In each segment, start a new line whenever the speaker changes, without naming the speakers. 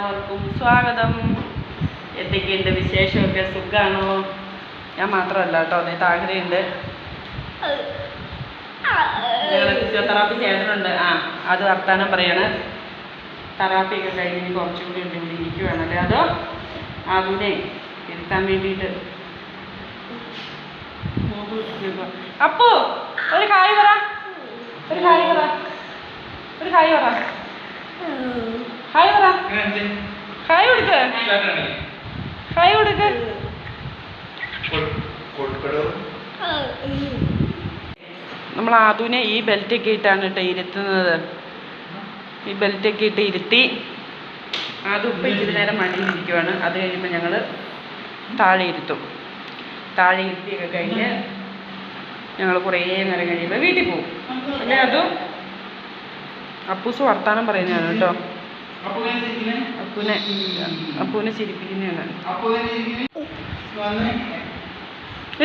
എല്ലാവർക്കും സ്വാഗതം. എന്തൊക്കെയുണ്ട് വിശേഷമൊക്കെ? സുഖമാണോ? ഞാൻ മാത്രമല്ല കേട്ടോ, നീ താഗ്രയുണ്ട്. ഞങ്ങൾ ഫിസിയോതെറാപ്പി ചേട്ടനുണ്ട്. അത് വർത്താനം പറയാണ്. തെറാപ്പിയൊക്കെ കഴിഞ്ഞ് കുറച്ചുകൂടി ഉണ്ട്, ഇവിടെ ഇരിക്കുവാണല്ലേ. അതോ അതിനെ ഇരുത്താൻ വേണ്ടിയിട്ട്. അപ്പോ ഒരു ഹായ് പറ, ഒരു ഹായ് പറ, ഒരു ഹായ് പറ, ഹായ് പറ, ഹായ് കൊടുക്ക്, ഹായ് കൊടുക്ക്. നമ്മൾ ആദുവിനെ ഈ ബെൽറ്റൊക്കെ ഇട്ടാണ് കേട്ടോ ഇരുത്തുന്നത്. ഈ ബെൽറ്റൊക്കെ ഇട്ട് ഇരുത്തി ആദ്യം ഉപ്പ് ഇച്ചിരി നേരം മടിയിലിരിക്കുവാണ്. അത് കഴിയുമ്പോൾ ഞങ്ങൾ താഴെ ഇരുത്തും. താഴെ ഇരുത്തിയൊക്കെ കഴിഞ്ഞ് ഞങ്ങൾ കുറേ നേരം കഴിയുമ്പോൾ വീട്ടിൽ പോകും. അല്ലേ അതും അപ്പൂസ് വർത്താനം പറയുന്നതാണ് കേട്ടോ. അപ്പൂനെ ചിരിപ്പിക്കുന്നതാണ്.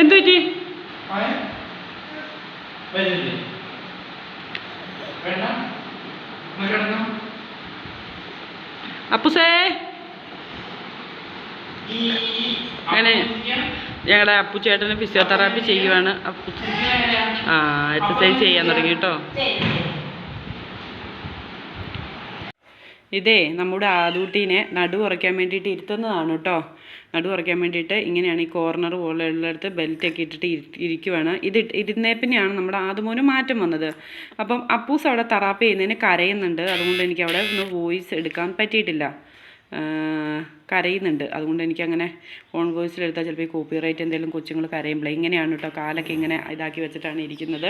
എന്തു പറ്റി? അപ്പൂസേ, അങ്ങനെ ഞങ്ങളുടെ അപ്പുച്ചേട്ടന് ഫിസിയോതെറാപ്പി ചെയ്യുവാണ്. എക്സസൈസ് ചെയ്യാൻ തുടങ്ങി കേട്ടോ. ഇതേ നമ്മുടെ ആദൂട്ടീനെ നടു കുറയ്ക്കാൻ വേണ്ടിയിട്ട് ഇരുത്തുന്നതാണ് കേട്ടോ. നടു കുറയ്ക്കാൻ വേണ്ടിയിട്ട് ഇങ്ങനെയാണ് ഈ കോർണർ പോലെ ഉള്ളിടത്ത് ബെൽറ്റൊക്കെ ഇട്ടിട്ട് ഇരിക്കുവാണ്. ഇരുന്നേപ്പിനെയാണ് നമ്മുടെ ആദുമോന് മാറ്റം വന്നത്. അപ്പം അപ്പൂസ് അവിടെ തെറാപ്പി ചെയ്യുന്നതിന് കരയുന്നുണ്ട്. അതുകൊണ്ട് എനിക്ക് അവിടെ ഒന്ന് വോയിസ് എടുക്കാൻ പറ്റിയിട്ടില്ല. കരയുന്നുണ്ട്. അതുകൊണ്ട് എനിക്കങ്ങനെ ഓൺ വോയിസിലെടുത്താൽ ചിലപ്പോൾ ഈ കോപ്പിറൈറ്റ് എന്തെങ്കിലും കൊച്ചുങ്ങൾ കരയുമ്പോൾ ഇങ്ങനെയാണ് കേട്ടോ. കാലൊക്കെ ഇങ്ങനെ ഇതാക്കി വെച്ചിട്ടാണ് ഇരിക്കുന്നത്.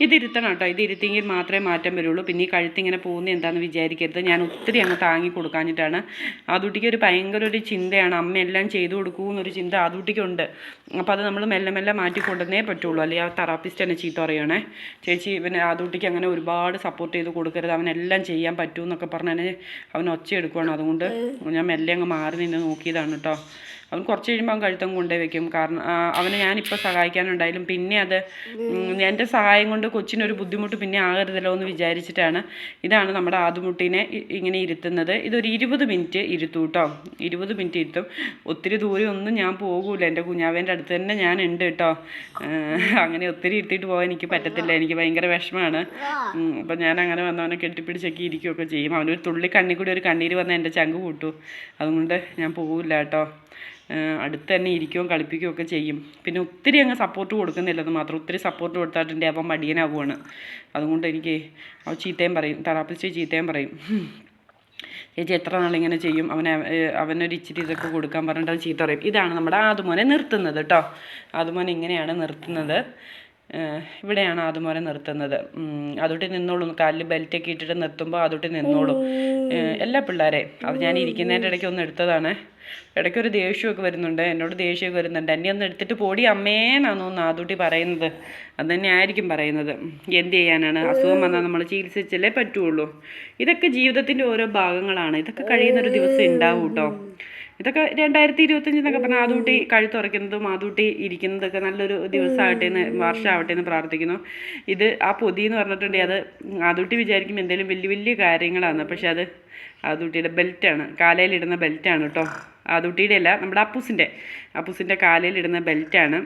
ഇതിരുത്തണം കേട്ടോ. ഇതിരുത്തിയെങ്കിൽ മാത്രമേ മാറ്റം വരുള്ളൂ. പിന്നെ ഈ കഴുത്തിങ്ങനെ പോകുന്നത് എന്താണെന്ന് വിചാരിക്കരുത്. ഞാൻ ഒത്തിരി അങ്ങ് താങ്ങി കൊടുക്കാഞ്ഞിട്ടാണ്. ആദൂട്ടിക്ക് ഒരു ഭയങ്കര ഒരു ചിന്തയാണ്, അമ്മ എല്ലാം ചെയ്തു കൊടുക്കൂ എന്നൊരു ചിന്ത ആദൂട്ടിക്കുണ്ട്. അപ്പോൾ അത് നമ്മൾ മെല്ലെ മെല്ലെ മാറ്റിക്കൊണ്ടുവന്നേ പറ്റുള്ളൂ. അല്ലെങ്കിൽ ആ തെറാപ്പിസ്റ്റ് തന്നെ ചീത്ത പറയുകയാണേ, ചേച്ചി ഇവന് ആദൂട്ടിക്ക് അങ്ങനെ ഒരുപാട് സപ്പോർട്ട് ചെയ്ത് കൊടുക്കരുത്, അവനെല്ലാം ചെയ്യാൻ പറ്റൂ എന്നൊക്കെ പറഞ്ഞാൽ അവൻ ഒച്ച എടുക്കുകയാണ്. അതുകൊണ്ട് ഞാൻ മെല്ലെ അങ്ങ് മാറി നിന്ന് നോക്കിയതാണ് കേട്ടോ. അവൻ കുറച്ച് കഴിയുമ്പോൾ അവൻ കഴുത്തം കൊണ്ടേ വെക്കും. കാരണം അവനെ ഞാനിപ്പോൾ സഹായിക്കാനുണ്ടായാലും പിന്നെ അത് എൻ്റെ സഹായം കൊണ്ട് കൊച്ചിനൊരു ബുദ്ധിമുട്ട് പിന്നെ ആകരുതല്ലോ എന്ന് വിചാരിച്ചിട്ടാണ്. ഇതാണ് നമ്മുടെ ആദുമുട്ടീനെ ഇങ്ങനെ ഇരുത്തുന്നത്. ഇതൊരു 20 മിനിറ്റ് ഇരുത്തും കേട്ടോ. 20 മിനിറ്റ് ഇരുത്തും. ഒത്തിരി ദൂരം ഒന്നും ഞാൻ പോകൂല. എൻ്റെ കുഞ്ഞാവേൻ്റെ അടുത്ത് തന്നെ ഞാൻ ഉണ്ട് കേട്ടോ. അങ്ങനെ ഒത്തിരി ഇരുത്തിയിട്ട് പോകാൻ എനിക്ക് പറ്റത്തില്ല. എനിക്ക് ഭയങ്കര വിഷമമാണ്. അപ്പം ഞാൻ അങ്ങനെ വന്നവനെ കെട്ടിപ്പിടിച്ചൊക്കെ ഇരിക്കുകയൊക്കെ ചെയ്യും. അവനൊരു തുള്ളി കണ്ണി കൂടി ഒരു കണ്ണീര് വന്നാൽ എൻ്റെ ചങ്ക് കൂട്ടു. അതുകൊണ്ട് ഞാൻ പോകില്ല കേട്ടോ. അടുത്ത് തന്നെ ഇരിക്കുകയും കളിപ്പിക്കുകയും ഒക്കെ ചെയ്യും. പിന്നെ ഒത്തിരി അങ്ങ് സപ്പോർട്ട് കൊടുക്കുന്നില്ലെന്ന് മാത്രം. ഒത്തിരി സപ്പോർട്ട് കൊടുത്തിട്ടുണ്ട് അപ്പം മടിയനാവുകയാണ്. അതുകൊണ്ട് എനിക്ക് അവ ചീത്തയും പറയും, തെറാപ്പിസ്റ്റ് ചീത്തയും പറയും. ചേച്ചി എത്ര നാളിങ്ങനെ ചെയ്യും, അവനൊരു ഇച്ചിരി ഇതൊക്കെ കൊടുക്കാൻ പറഞ്ഞിട്ട് അവൻ ചീത്ത പറയും. ഇതാണ് നമ്മുടെ ആദുമോനെ നിർത്തുന്നത് കേട്ടോ. ആദുമോനെ ഇങ്ങനെയാണ് നിർത്തുന്നത്. ഇവിടെയാണ് ആദുമോനെ നിർത്തുന്നത്. അതോട്ട് നിന്നോളൂ. കാലിൽ ബെൽറ്റൊക്കെ ഇട്ടിട്ട് നിർത്തുമ്പോൾ അതോട്ട് നിന്നോളൂ. എല്ലാ പിള്ളേരെയും അത് ഞാൻ ഇരിക്കുന്നതിൻ്റെ ഇടയ്ക്ക് ഒന്ന് എടുത്തതാണ്. ഇടയ്ക്കൊരു ദേഷ്യമൊക്കെ വരുന്നുണ്ട്, എന്നോട് ദേഷ്യമൊക്കെ വരുന്നുണ്ട്. എന്നെ ഒന്ന് എടുത്തിട്ട് പോടി അമ്മേന്നാണെന്ന് തോന്നുന്നു ആദൂട്ടി പറയുന്നത്. അത് തന്നെ ആയിരിക്കും പറയുന്നത്. എന്ത് ചെയ്യാനാണ്, അസുഖം വന്നാൽ നമ്മൾ ചികിത്സിച്ചല്ലേ പറ്റുള്ളൂ. ഇതൊക്കെ ജീവിതത്തിൻ്റെ ഓരോ ഭാഗങ്ങളാണ്. ഇതൊക്കെ കഴിയുന്നൊരു ദിവസം ഉണ്ടാവും കേട്ടോ. ഇതൊക്കെ 2025 എന്നൊക്കെ പറഞ്ഞാൽ ആദൂട്ടി കഴുത്തുറയ്ക്കുന്നതും ആദൂട്ടി ഇരിക്കുന്നതൊക്കെ നല്ലൊരു ദിവസമാവട്ടെ എന്ന്, വർഷമാവട്ടെ എന്ന് പ്രാർത്ഥിക്കുന്നു. ഇത് ആ പൊതി എന്ന് പറഞ്ഞിട്ടുണ്ടെങ്കിൽ അത് ആദൂട്ടി വിചാരിക്കും എന്തെങ്കിലും വലിയ വലിയ കാര്യങ്ങളാണ്. പക്ഷെ അത് ആദൂട്ടിയുടെ ബെൽറ്റാണ്, കാലയിലിടുന്ന ബെൽറ്റാണ് കേട്ടോ. ആദൂട്ടിയുടെ അല്ല, നമ്മുടെ അപ്പൂസിൻ്റെ കാലയിലിടുന്ന ബെൽറ്റാണ്.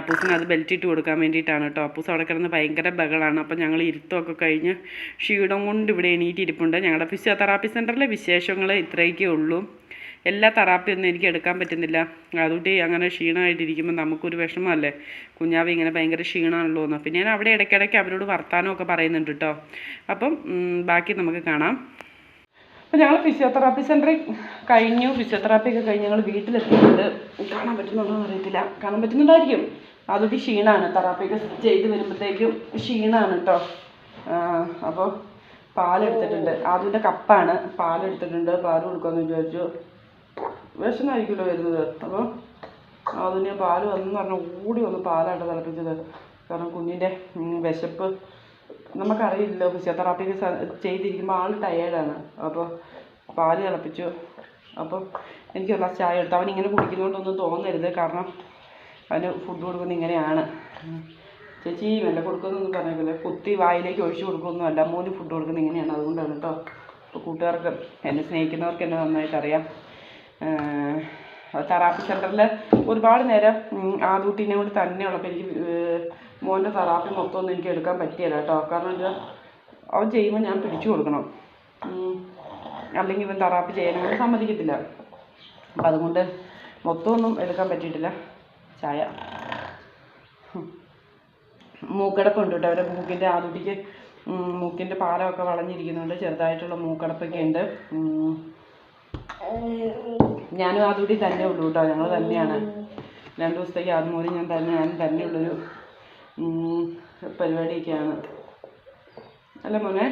അപ്പൂസിന് അത് ബെൽറ്റ് ഇട്ട് കൊടുക്കാൻ വേണ്ടിയിട്ടാണ് കേട്ടോ. അപ്പൂസ് അവിടെ കിടന്ന് ഭയങ്കര ബഹളാണ്. അപ്പം ഞങ്ങൾ ഇരുത്തമൊക്കെ കഴിഞ്ഞ് ക്ഷീണം കൊണ്ട് ഇവിടെ എണീറ്റിരിപ്പുണ്ട്. ഞങ്ങളുടെ ഫിസിയോതെറാപ്പി സെൻറ്ററിലെ വിശേഷങ്ങൾ ഇത്രയൊക്കെ ഉള്ളൂ. എല്ലാ തെറാപ്പിയൊന്നും എനിക്ക് എടുക്കാൻ പറ്റുന്നില്ല. അതുകൊണ്ട് അങ്ങനെ ക്ഷീണമായിട്ടിരിക്കുമ്പോൾ നമുക്കൊരു വിഷമമല്ലേ, കുഞ്ഞാവ് ഇങ്ങനെ ഭയങ്കര ക്ഷീണമാണല്ലോ എന്ന്. പിന്നെ ഞാൻ അവിടെ ഇടയ്ക്കിടയ്ക്ക് അവരോട് വർത്താനമൊക്കെ പറയുന്നുണ്ട് കേട്ടോ. അപ്പം ബാക്കി നമുക്ക് കാണാം. അപ്പോൾ ഞങ്ങൾ ഫിസിയോതെറാപ്പി സെൻറ്ററിൽ കഴിഞ്ഞു. ഫിസിയോതെറാപ്പിയൊക്കെ കഴിഞ്ഞ് ഞങ്ങൾ വീട്ടിലെത്തിയിട്ടുണ്ട്. കാണാൻ പറ്റുന്നുണ്ടോ എന്ന് അറിയത്തില്ല. കാണാൻ പറ്റുന്നുണ്ടായിരിക്കും. അതൊരു ക്ഷീണമാണ്. തെറാപ്പിയൊക്കെ ചെയ്ത് വരുമ്പോഴത്തേക്കും ക്ഷീണമാണ് കേട്ടോ. അപ്പോൾ പാലെടുത്തിട്ടുണ്ട്. അതിൻ്റെ കപ്പാണ്. പാലെടുത്തിട്ടുണ്ട്. പാൽ കൊടുക്കാമെന്ന് വിചാരിച്ചു. വിഷമായിരിക്കുമല്ലോ വരുന്നത്. അപ്പോൾ അതിന് പാൽ വന്നെന്ന് പറഞ്ഞാൽ ഓടി വന്ന് പാലാണ് തിളപ്പിച്ചത്. കാരണം കുഞ്ഞിൻ്റെ വിശപ്പ് നമുക്കറിയില്ലല്ലോ. ഫിസിയോതെറാപ്പിക്ക് ചെയ്തിരിക്കുമ്പോൾ ആൾ ടയേർഡാണ്. അപ്പോൾ പാല് തിളപ്പിച്ചു. അപ്പം എനിക്ക് ഒരു ഗ്ലാസ് ചായ എടുത്തു. അവനിങ്ങനെ കുടിക്കുന്നതുകൊണ്ടൊന്നും തോന്നരുത്, കാരണം അവന് ഫുഡ് കൊടുക്കുന്നത് ഇങ്ങനെയാണ്. ചേച്ചി മെല്ലെ കൊടുക്കുന്നൊന്നും പറഞ്ഞേക്കില്ല, കുത്തി വായിലേക്ക് ഒഴിച്ചു കൊടുക്കുന്നൊന്നുമല്ല. മോന് ഫുഡ് കൊടുക്കുന്നത് ഇങ്ങനെയാണ്. അതുകൊണ്ടാണ് കേട്ടോ. കൂട്ടുകാർക്ക് എന്നെ സ്നേഹിക്കുന്നവർക്ക് എന്നെ നന്നായിട്ട് അറിയാം. തെറാപ്പി സെൻറ്ററിൽ ഒരുപാട് നേരം ആദൂട്ടീനെ കൊണ്ട് തന്നെയുള്ളപ്പോൾ എനിക്ക് മോൻ്റെ തെറാപ്പി മൊത്തമൊന്നും എനിക്ക് എടുക്കാൻ പറ്റിയില്ല കേട്ടോ. കാരണം എന്താ, അവൻ ചെയ്യുമ്പോൾ ഞാൻ പിടിച്ചു കൊടുക്കണം, അല്ലെങ്കിൽ ഇവൻ തെറാപ്പി ചെയ്യാനൊന്നും സമ്മതിക്കത്തില്ല. അപ്പം അതുകൊണ്ട് മൊത്തമൊന്നും എടുക്കാൻ പറ്റിയിട്ടില്ല. ചായ മൂക്കടപ്പുണ്ട് കേട്ടോ. അവരുടെ മൂക്കിൻ്റെ ആദൂട്ടിക്ക് മൂക്കിൻ്റെ പാലമൊക്കെ വളഞ്ഞിരിക്കുന്നുണ്ട്, ചെറുതായിട്ടുള്ള മൂക്കടപ്പൊക്കെ ഉണ്ട്. ഞാനും ആദൂട്ടി തന്നെ ഉള്ളൂ കേട്ടോ, ഞങ്ങൾ തന്നെയാണ്. 2 ദിവസത്തേക്ക് ആദ്യമൂലം ഞാൻ തന്നെയുള്ളൊരു പരിപാടിയൊക്കെയാണ്. അല്ല മോനെ?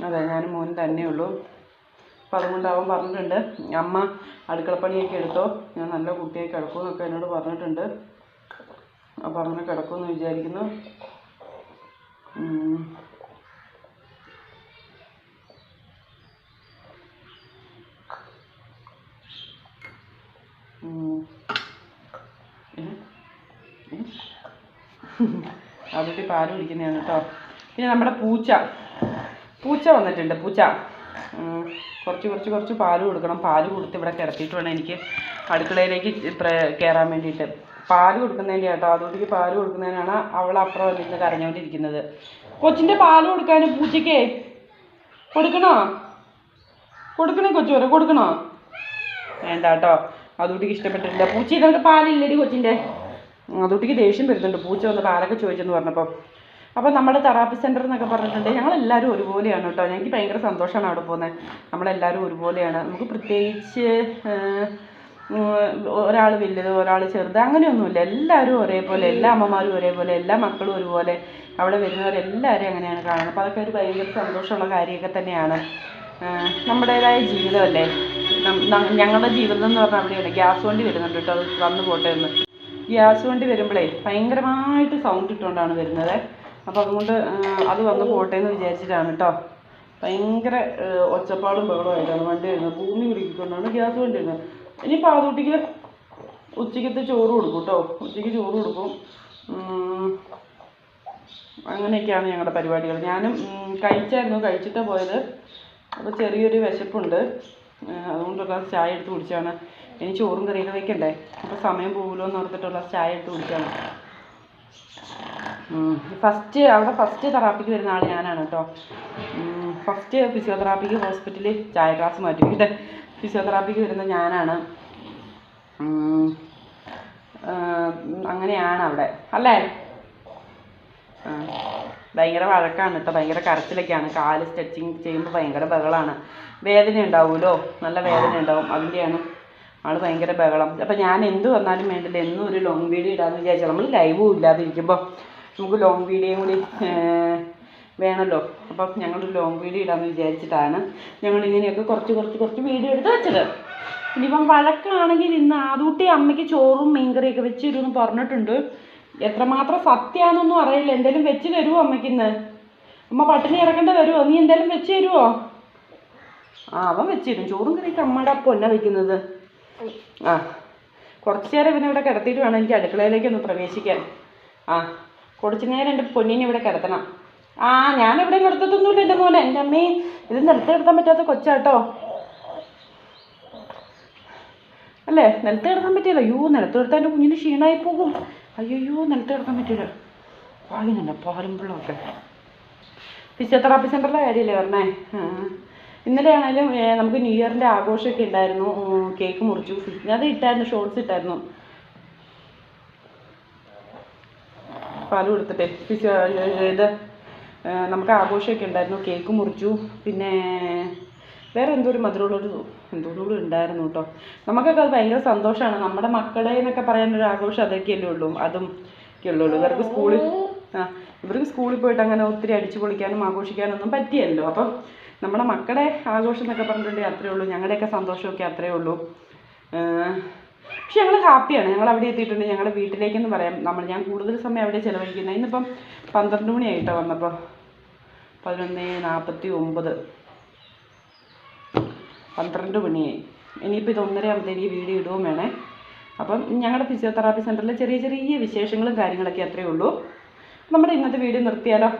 അതെ, ഞാനും മോനും തന്നെയുള്ളൂ. അപ്പം അതുകൊണ്ട് അവൻ പറഞ്ഞിട്ടുണ്ട്, അമ്മ അടുക്കളപ്പണിയൊക്കെ എടുത്തോ, ഞാൻ നല്ല കുട്ടിയെ കിടക്കുമെന്നൊക്കെ എന്നോട് പറഞ്ഞിട്ടുണ്ട്. അപ്പം അങ്ങനെ കിടക്കുമെന്ന് വിചാരിക്കുന്നു. അതൊക്കെ പാല് കുടിക്കുന്നതാണ് കേട്ടോ. പിന്നെ നമ്മുടെ പൂച്ച വന്നിട്ടുണ്ട്. പൂച്ച കുറച്ച് പാല് കൊടുക്കണം. പാല് കൊടുത്ത് ഇവിടെ കിടത്തിയിട്ട് വേണം എനിക്ക് അടുക്കളയിലേക്ക് കയറാൻ വേണ്ടിയിട്ട്. പാല് കൊടുക്കുന്നതിൻ്റെ കേട്ടോ, അതുകൊണ്ടിക്ക് പാല് കൊടുക്കുന്നതിനാണ് അവൾ അപ്പുറം വന്നിരുന്ന് കരഞ്ഞുകൊണ്ടിരിക്കുന്നത്. കൊച്ചിൻ്റെ പാല് കൊടുക്കാൻ പൂച്ചയ്ക്ക് കൊടുക്കണോ കൊച്ചു വരെ കൊടുക്കണോ? വേണ്ട കേട്ടോ, അതുകൊണ്ടിക്ക് ഇഷ്ടപ്പെട്ടിട്ടില്ല. പൂച്ച ഇതൊക്കെ പാലില്ലടി കൊച്ചിൻ്റെ. അതുകൊണ്ടിക്ക് ദേഷ്യം വരുന്നുണ്ട് പൂച്ച വന്ന് പാലൊക്കെ ചോദിച്ചെന്ന് പറഞ്ഞപ്പോൾ. അപ്പോൾ നമ്മുടെ തെറാപ്പി സെൻറ്റർ എന്നൊക്കെ പറഞ്ഞിട്ടുണ്ട് ഞങ്ങളെല്ലാവരും ഒരുപോലെയാണ് കേട്ടോ. ഞങ്ങൾക്ക് ഭയങ്കര സന്തോഷമാണ് അവിടെ പോകുന്നത്. നമ്മളെല്ലാവരും ഒരുപോലെയാണ്. നമുക്ക് പ്രത്യേകിച്ച് ഒരാൾ വലുത് ഒരാൾ ചെറുത് അങ്ങനെയൊന്നുമില്ല. എല്ലാവരും ഒരേപോലെ, എല്ലാ അമ്മമാരും ഒരേപോലെ, എല്ലാ മക്കളും ഒരുപോലെ. അവിടെ വരുന്നവരെല്ലാവരും അങ്ങനെയാണ് കാണുന്നത്. അപ്പോൾ അതൊക്കെ ഒരു ഭയങ്കര സന്തോഷമുള്ള കാര്യമൊക്കെ തന്നെയാണ്. നമ്മുടേതായ ജീവിതമല്ലേ. ഞങ്ങളുടെ ജീവിതം എന്ന് പറഞ്ഞാൽ അവിടെയാണ്. ഗ്യാസ് വണ്ടി വരുന്നുണ്ട് കേട്ടോ, അത് വന്നു പോട്ടെ എന്ന്. ഗ്യാസ് വണ്ടി വരുമ്പോഴേ ഭയങ്കരമായിട്ട് സൗണ്ട് ഇട്ടുകൊണ്ടാണ് വരുന്നത്. അപ്പോൾ അതുകൊണ്ട് അത് വന്ന് പോട്ടെ എന്ന് വിചാരിച്ചിട്ടാണ് കേട്ടോ. ഭയങ്കര ഒച്ചപ്പാടും ബഹളമായിട്ടാണ് വണ്ടി വരുന്നത്. ഭൂമി കുലുക്കിക്കൊണ്ടാണ് ഗ്യാസ് വണ്ടി വരുന്നത്. ഇനിയിപ്പോൾ ആദൂട്ടിക്ക് ഉച്ചയ്ക്കത്തെ ചോറ് കൊടുക്കും കേട്ടോ. ഉച്ചയ്ക്ക് ചോറ് കൊടുക്കും. അങ്ങനെയൊക്കെയാണ് ഞങ്ങളുടെ പരിപാടികൾ. ഞാനും കഴിച്ചിട്ടാണ് പോയത്. അപ്പോൾ ചെറിയൊരു വിശപ്പുണ്ട്, അതുകൊണ്ടൊക്കെ ചായ എടുത്ത് കുടിച്ചാണ്. ഇനി ചോറും കറിയൊക്കെ വയ്ക്കണ്ടേ, അപ്പോൾ സമയം പോകുമല്ലോ എന്ന് ഓർത്തിട്ടുള്ള ചായ എടുത്ത് കുടിച്ചാണ്. ഫസ്റ്റ് തെറാപ്പിക്ക് വരുന്ന ആൾ ഞാനാണ് കേട്ടോ. ഫസ്റ്റ് ഫിസിയോതെറാപ്പിക്ക് ഹോസ്പിറ്റലിൽ ചായ ക്ലാസ് മാറ്റിയിട്ട് ഫിസിയോതെറാപ്പിക്ക് വരുന്ന ഞാനാണ്. അങ്ങനെയാണ് അവിടെ അല്ലേ. ഭയങ്കര വഴക്കാണ് കേട്ടോ, ഭയങ്കര കരച്ചിലൊക്കെയാണ്. കാല് സ്ട്രെച്ചിങ് ചെയ്യുമ്പോൾ ഭയങ്കര ബഹളമാണ്. വേദന ഉണ്ടാവുമല്ലോ, നല്ല വേദന ഉണ്ടാവും, അതിൻ്റെയാണ് ആൾ ഭയങ്കര ബഹളം. അപ്പം ഞാൻ എന്ത് വന്നാലും വേണ്ടില്ല, എന്നും ഒരു ലോങ് വീഡിയോ ഇടാമെന്ന് വിചാരിച്ചാൽ നമ്മൾ ലൈവും ഇല്ലാതിരിക്കുമ്പോൾ നമുക്ക് ലോങ് വീഡിയോയും കൂടി വേണമല്ലോ. അപ്പം ഞങ്ങളൊരു ലോങ് വീഡിയോ ഇടാമെന്ന് വിചാരിച്ചിട്ടാണ് ഞങ്ങളിങ്ങനെയൊക്കെ കുറച്ച് വീഡിയോ എടുത്ത് വെച്ചത്. ഇനിയിപ്പം വഴക്കാണെങ്കിൽ ഇന്ന് ആദൂട്ടി അമ്മയ്ക്ക് ചോറും മീൻകറിയൊക്കെ വെച്ച് തരുമെന്ന് പറഞ്ഞിട്ടുണ്ട്. എത്രമാത്രം സത്യമാണെന്നൊന്നും അറിയില്ല. എന്തെങ്കിലും വെച്ച് തരുമോ അമ്മയ്ക്കിന്ന്? അമ്മ പട്ടിണി ഇറക്കേണ്ട വരുമോ? നീ എന്തെങ്കിലും വെച്ച് തരുമോ? അവൻ വെച്ച് തരും. ചോറും കറിയൊക്കെ അമ്മയുടെ അപ്പം എന്നാ വെക്കുന്നത്. കുറച്ച് നേരം ഇവനെ ഇവിടെ കിടത്തിയിട്ട് വേണം എനിക്ക് അടുക്കളയിലേക്ക് ഒന്ന് പ്രവേശിക്കാൻ. കുറച്ച് നേരം എൻ്റെ പൊന്നിനെ ഇവിടെ കിടത്തണം. ഞാനിവിടെ കിടത്തത്തൊന്നുമില്ല എൻ്റെ മോനെ. എൻ്റെ അമ്മേ, ഇത് നിലത്ത് കിടത്താൻ പറ്റാത്ത കൊച്ചാട്ടോ അല്ലേ. നിലത്ത് കിടക്കാൻ പറ്റില്ല. നിലത്ത് കിടത്താൻ എൻ്റെ കുഞ്ഞിന് ക്ഷീണമായി പോകും. നിലത്ത് കിടക്കാൻ പറ്റില്ല. പാലിനുണ്ടോ പാലും വെള്ളമൊക്കെ. ഫിസിയോതെറാപ്പി സെൻ്ററിലെ കാര്യമല്ലേ പറഞ്ഞേ. ഇന്നലെ ആണെങ്കിലും നമുക്ക് ന്യൂ ഇയറിൻ്റെ ആഘോഷമൊക്കെ ഉണ്ടായിരുന്നു. കേക്ക് മുറിച്ചു, അത് ഇട്ടായിരുന്നു, ഷോർട്സ് ഇട്ടായിരുന്നു. പാല് കൊടുത്തിട്ടേ ഇത് നമുക്ക് ആഘോഷമൊക്കെ ഉണ്ടായിരുന്നു. കേക്ക് മുറിച്ചു, പിന്നെ വേറെ എന്തോ ഒരു എന്തോരം ഉണ്ടായിരുന്നു കേട്ടോ. നമുക്കൊക്കെ അത് ഭയങ്കര സന്തോഷമാണ്. നമ്മുടെ മക്കളെ എന്നൊക്കെ പറയാനൊരു ആഘോഷം അതൊക്കെയല്ലേ ഉള്ളൂ, അതും ഒക്കെയുള്ളൂ. ഇവർക്ക് സ്കൂളിൽ പോയിട്ട് അങ്ങനെ ഒത്തിരി അടിച്ചു പൊളിക്കാനും ആഘോഷിക്കാനൊന്നും പറ്റിയല്ലോ. അപ്പം നമ്മുടെ മക്കളുടെ ആഘോഷം എന്നൊക്കെ പറഞ്ഞിട്ടുണ്ടെങ്കിൽ അത്രയേ ഉള്ളൂ. ഞങ്ങളുടെയൊക്കെ സന്തോഷമൊക്കെ അത്രയേ ഉള്ളൂ. പക്ഷെ ഞങ്ങൾ ഹാപ്പിയാണ്. ഞങ്ങൾ അവിടെ എത്തിയിട്ടുണ്ട്. ഞങ്ങളുടെ വീട്ടിലേക്കെന്ന് പറയാം. ഞാൻ കൂടുതൽ സമയം അവിടെ ചിലവഴിക്കുന്നത്. ഇന്നിപ്പം 12 മണിയായിട്ടോ വന്നപ്പോൾ. 11:49, 12 മണിയായി. ഇനിയിപ്പോൾ ഇത് 1:30 ആകുമ്പോഴത്തേക്ക് വീഡിയോ ഇടുകയും വേണേ. അപ്പം ഞങ്ങളുടെ ഫിസിയോതെറാപ്പി സെൻറ്ററിൽ ചെറിയ വിശേഷങ്ങളും കാര്യങ്ങളൊക്കെ അത്രയേ ഉള്ളൂ. നമ്മുടെ ഇന്നത്തെ വീഡിയോ നിർത്തിയാലോ?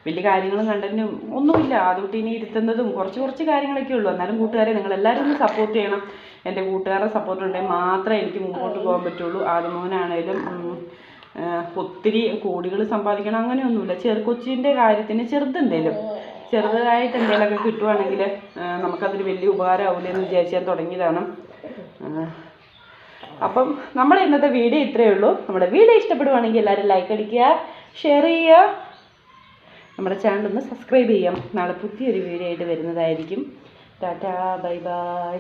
വലിയ കാര്യങ്ങളും കണ്ടന്റും ഒന്നുമില്ല. ആദ്യകുട്ടീനെ ഇരുത്തുന്നതും കുറച്ച് കാര്യങ്ങളൊക്കെ ഉള്ളൂ. എന്നാലും കൂട്ടുകാരെ നിങ്ങളെല്ലാവരും ഒന്ന് സപ്പോർട്ട് ചെയ്യണം. എൻ്റെ കൂട്ടുകാരുടെ സപ്പോർട്ട് ഉണ്ടെങ്കിൽ മാത്രമേ എനിക്ക് മുമ്പോട്ട് പോകാൻ പറ്റുള്ളൂ. ആദ്യമോനാണേലും ഒത്തിരി കോടികൾ സമ്പാദിക്കണം അങ്ങനെയൊന്നുമില്ല. കൊച്ചിൻ്റെ കാര്യത്തിന് ചെറുതായിട്ട് എന്തെങ്കിലുമൊക്കെ കിട്ടുവാണെങ്കിൽ നമുക്കതൊരു വലിയ ഉപകാരമാവില്ല എന്ന് വിചാരിച്ച് ഞാൻ തുടങ്ങിയതാണ്. അപ്പം നമ്മുടെ ഇന്നത്തെ വീഡിയോ ഇത്രയേ ഉള്ളൂ. നമ്മുടെ വീഡിയോ ഇഷ്ടപ്പെടുവാണെങ്കിൽ എല്ലാവരും ലൈക്ക് അടിക്കുക, ഷെയർ ചെയ്യുക, നമ്മുടെ ചാനൽ ഒന്ന് സബ്സ്ക്രൈബ് ചെയ്യാം. നാളെ പുതിയൊരു വീഡിയോ ആയിട്ട് വരുന്നതായിരിക്കും. Tata, bye bye.